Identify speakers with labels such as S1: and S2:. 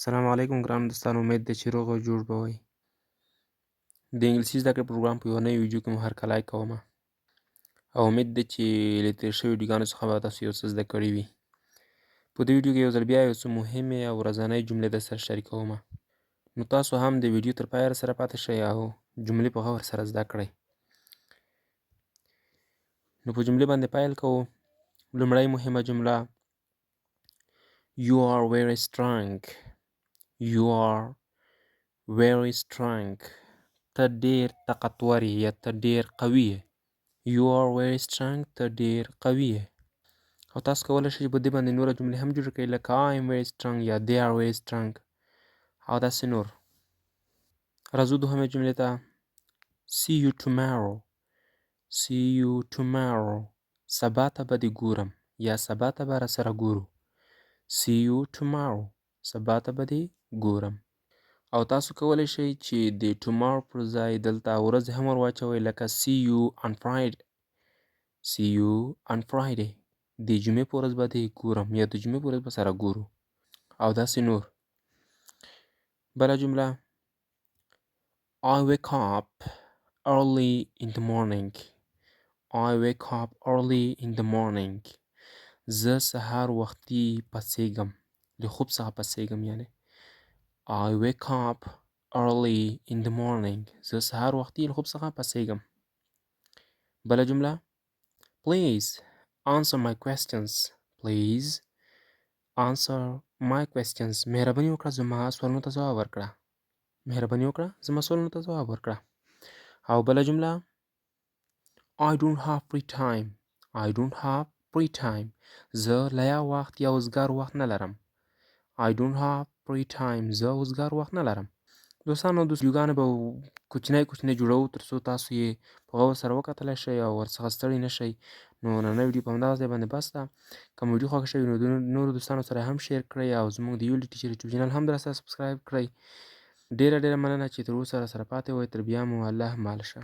S1: السلام علیکم ګران دوستان، امید ده چې روغ او جوړ به وئ. د انګلیسي زده کړې پروګرام په یوه نوې ویډیو کې مو هرکلی کومه او امید ده چې له تېر شویو ویډیوګانو څخه به تاسو یو څه زده کړي وي. په دې ویډیو کې یو ځل بیا یو څه مهمې او ورځنۍ جملې درسره شریکومه، نو تاسو هم د ویډیو تر پایه راسره پاتې شئ او جملې په غور سره زده کړئ. نو په جملې باندې پیل کوو. لومړی مهمه جمله: You are very strong. You are very strong. ته ډېر طاقتور یې یا ته ډېر قوي یې. You are very strong. ته ډېر قوي یې. او تاسو کولی شئ چې په دې باندې نوره جملې هم جوړې کړئ، لکه I am very strong یا they are very strong او داسې نور. راځو دوهمې جملې ته. See you tomorrow. See you tomorrow. سبا ته به دې ګورم یا سبا ته به راسره ګورو. See you tomorrow. سبا ته به دې ګورم. او تاسو کولی شئ چې د tomorrow پر ځای دلته ورځ هم ور واچوئ، لکه see you on Friday. See you on Friday. د جمعې په ورځ به دې ګورم یا د جمعې په ورځ به سره ګورو او داسې نور. بله جمله: I wake up early in the morning. I wake up early in the morning. زه سهار وختي پاڅېږم، د خوب څخه پاڅېږم یعنې. I wake up early in the morning. زه سهار وختي له خوب څخه پاڅېږم. بله جمله: Please answer my questions. Please answer my questions. مهرباني وکړه زما سوالونو ته ځواب ورکړه. مهرباني وکړه زما سوالونو ته ځواب ورکړه. او بله جمله: I don't have free time. I don't have free time. زه لیا وخت یا وزګار وخت نه لرم. I don't have free time. زه وزګار وخت نه لرم. دوستانو، ویډیوګانې به کوچنی جوړوو تر څو تاسو یې په غور سره وکتلی شئ او ورڅخه ستړي نه شئ. نو نننۍ ویډیو په همدغه ځای باندې بس ده. که مو ویډیو خوښه شوې نو د نورو دوستانو سره هم شیر کړئ او زموږ د ULD ټیچر یوټیوب چینل هم درسره سبسکرایب کړئ. ډېره مننه چې تر اوسه راسره پاتې وئ. تر بیا مو الله مال شه.